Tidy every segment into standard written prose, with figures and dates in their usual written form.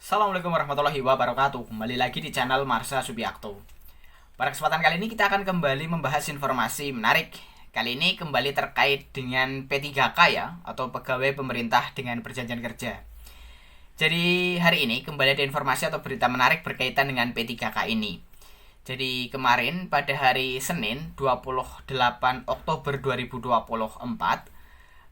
Assalamualaikum warahmatullahi wabarakatuh. Kembali lagi di channel Marsha Subiakto. Pada kesempatan kali ini kita akan kembali membahas informasi menarik. Kali ini kembali terkait dengan P3K ya, atau pegawai pemerintah dengan perjanjian kerja. Jadi hari ini kembali ada informasi atau berita menarik berkaitan dengan P3K ini. Jadi kemarin pada hari Senin 28 Oktober 2024,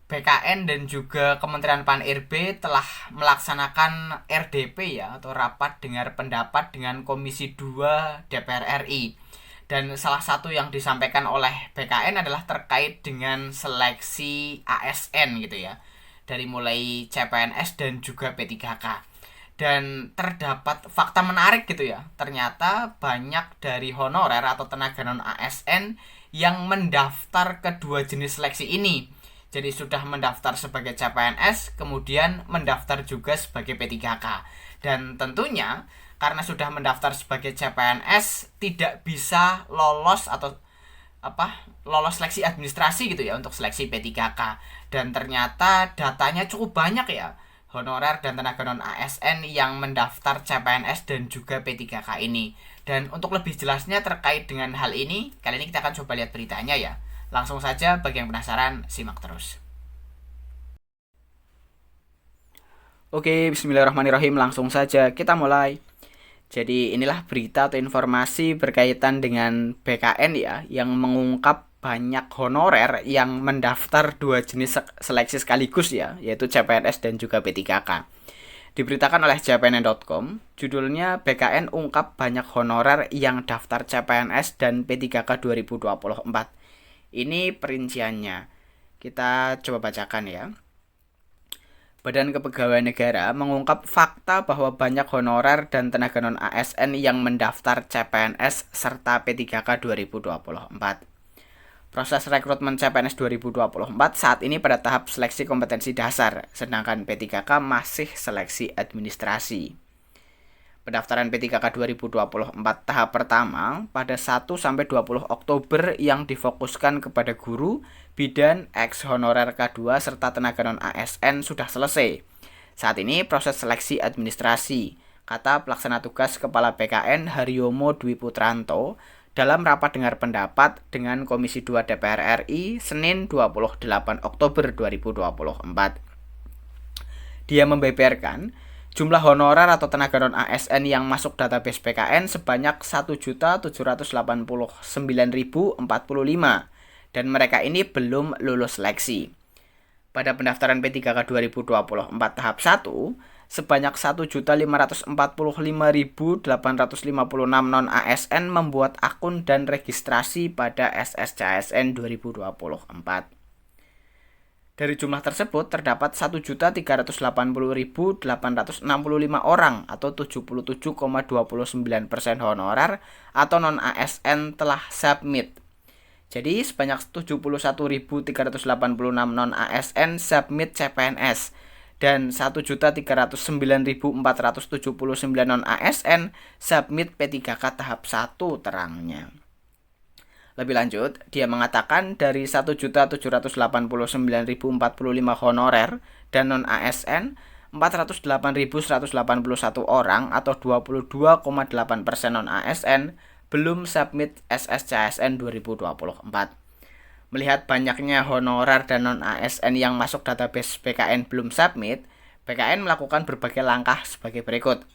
BKN dan juga Kementerian Pan-RB telah melaksanakan RDP ya, atau rapat dengar pendapat dengan Komisi 2 DPR RI. Dan salah satu yang disampaikan oleh BKN adalah terkait dengan seleksi ASN gitu ya, dari mulai CPNS dan juga P3K. Dan terdapat fakta menarik gitu ya, ternyata banyak dari honorer atau tenaga non ASN yang mendaftar kedua jenis seleksi ini. Jadi sudah mendaftar sebagai CPNS, kemudian mendaftar juga sebagai P3K. Dan tentunya karena sudah mendaftar sebagai CPNS tidak bisa lolos atau lolos seleksi administrasi gitu ya untuk seleksi P3K. Dan ternyata datanya cukup banyak ya, honorer dan tenaga non ASN yang mendaftar CPNS dan juga P3K ini. Dan untuk lebih jelasnya terkait dengan hal ini, kali ini kita akan coba lihat beritanya ya. Langsung saja, bagi yang penasaran, simak terus. Oke, bismillahirrahmanirrahim. Langsung saja kita mulai. Jadi inilah berita atau informasi berkaitan dengan BKN ya, yang mengungkap banyak honorer yang mendaftar dua jenis seleksi sekaligus ya, yaitu CPNS dan juga P3K. Diberitakan oleh cpns.com, judulnya BKN ungkap banyak honorer yang daftar CPNS dan P3K 2024. Ini perinciannya. Kita coba bacakan ya. Badan Kepegawaian Negara mengungkap fakta bahwa banyak honorer dan tenaga non ASN yang mendaftar CPNS serta P3K 2024. Proses rekrutmen CPNS 2024 saat ini pada tahap seleksi kompetensi dasar, sedangkan P3K masih seleksi administrasi. Pendaftaran P3K 2024 tahap pertama pada 1-20 Oktober yang difokuskan kepada guru, bidan, ex honorer K2 serta tenaga non ASN sudah selesai. Saat ini proses seleksi administrasi, kata pelaksana tugas Kepala BKN Haryomo Dwi Putranto dalam rapat dengar pendapat dengan Komisi 2 DPR RI Senin 28 Oktober 2024. Dia membeberkan jumlah honorer atau tenaga non ASN yang masuk database BKN sebanyak 1.789.045 dan mereka ini belum lulus seleksi. Pada pendaftaran P3K 2024 tahap 1, sebanyak 1.545.856 non ASN membuat akun dan registrasi pada SSCASN 2024. Dari jumlah tersebut terdapat 1.380.865 orang atau 77,29% honorer atau non ASN telah submit. Jadi sebanyak 71.386 non ASN submit CPNS dan 1.309.479 non ASN submit P3K tahap 1 terangnya. Lebih lanjut, dia mengatakan dari 1.789.045 honorer dan non-ASN, 408.181 orang atau 22,8% non-ASN belum submit SSCASN 2024. Melihat banyaknya honorer dan non-ASN yang masuk database BKN belum submit, BKN melakukan berbagai langkah sebagai berikut.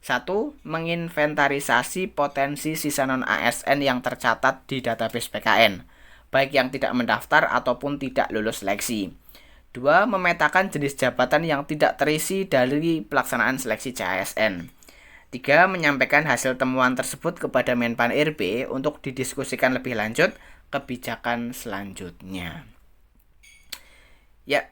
1. Menginventarisasi potensi sisa non-ASN yang tercatat di database BKN, baik yang tidak mendaftar ataupun tidak lulus seleksi. 2. Memetakan jenis jabatan yang tidak terisi dari pelaksanaan seleksi CASN. 3. Menyampaikan hasil temuan tersebut kepada Menpan RB untuk didiskusikan lebih lanjut kebijakan selanjutnya. Ya,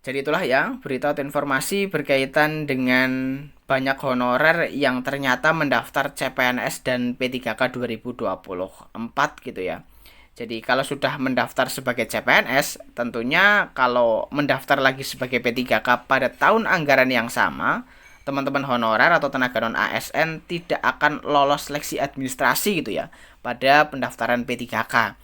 jadi itulah ya berita atau informasi berkaitan dengan banyak honorer yang ternyata mendaftar CPNS dan P3K 2024 gitu ya. Jadi kalau sudah mendaftar sebagai CPNS, tentunya kalau mendaftar lagi sebagai P3K pada tahun anggaran yang sama, teman-teman honorer atau tenaga non ASN tidak akan lolos seleksi administrasi gitu ya pada pendaftaran P3K.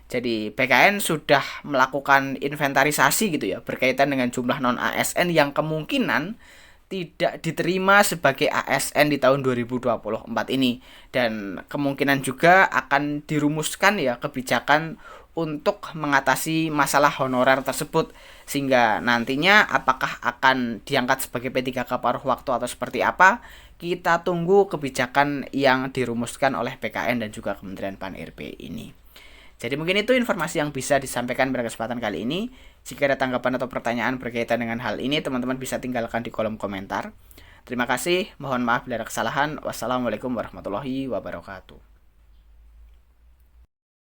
Jadi BKN sudah melakukan inventarisasi gitu ya berkaitan dengan jumlah non ASN yang kemungkinan tidak diterima sebagai ASN di tahun 2024 ini, dan kemungkinan juga akan dirumuskan ya kebijakan untuk mengatasi masalah honorer tersebut, sehingga nantinya apakah akan diangkat sebagai P3K paruh waktu atau seperti apa, kita tunggu kebijakan yang dirumuskan oleh PKN dan juga Kementerian Pan-RB ini. Jadi mungkin itu informasi yang bisa disampaikan pada kesempatan kali ini. Jika ada tanggapan atau pertanyaan berkaitan dengan hal ini, teman-teman bisa tinggalkan di kolom komentar. Terima kasih, mohon maaf bila ada kesalahan. Wassalamualaikum warahmatullahi wabarakatuh.